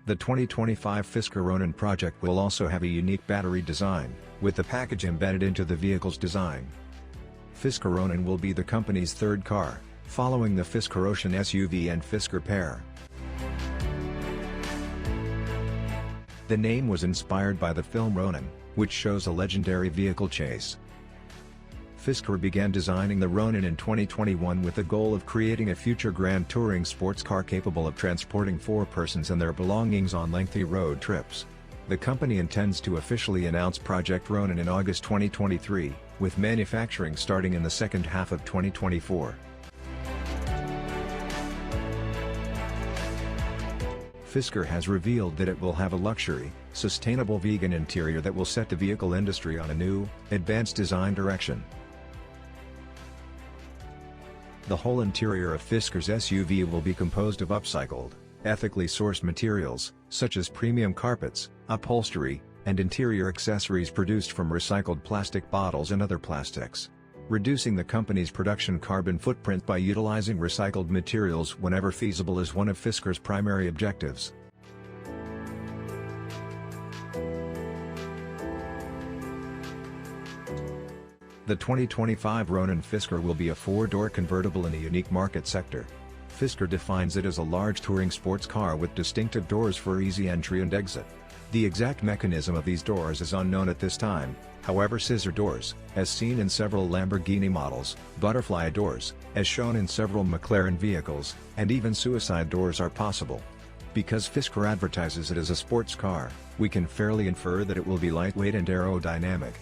The 2025 Fisker Ronin project will also have a unique battery design, with the package embedded into the vehicle's design. Fisker Ronin will be the company's third car, following the Fisker Ocean SUV and Fisker PEAR. The name was inspired by the film Ronin, which shows a legendary vehicle chase. Fisker began designing the Ronin in 2021 with the goal of creating a future grand touring sports car capable of transporting 4 persons and their belongings on lengthy road trips. The company intends to officially announce Project Ronin in August 2023, with manufacturing starting in the second half of 2024. Fisker has revealed that it will have a luxury, sustainable vegan interior that will set the vehicle industry on a new, advanced design direction. The whole interior of Fisker's SUV will be composed of upcycled, ethically sourced materials, such as premium carpets, upholstery, and interior accessories produced from recycled plastic bottles and other plastics. Reducing the company's production carbon footprint by utilizing recycled materials whenever feasible is one of Fisker's primary objectives. The 2025 Ronin Fisker will be a 4-door convertible in a unique market sector. Fisker defines it as a large touring sports car with distinctive doors for easy entry and exit. The exact mechanism of these doors is unknown at this time, however scissor doors, as seen in several Lamborghini models, butterfly doors, as shown in several McLaren vehicles, and even suicide doors are possible. Because Fisker advertises it as a sports car, we can fairly infer that it will be lightweight and aerodynamic.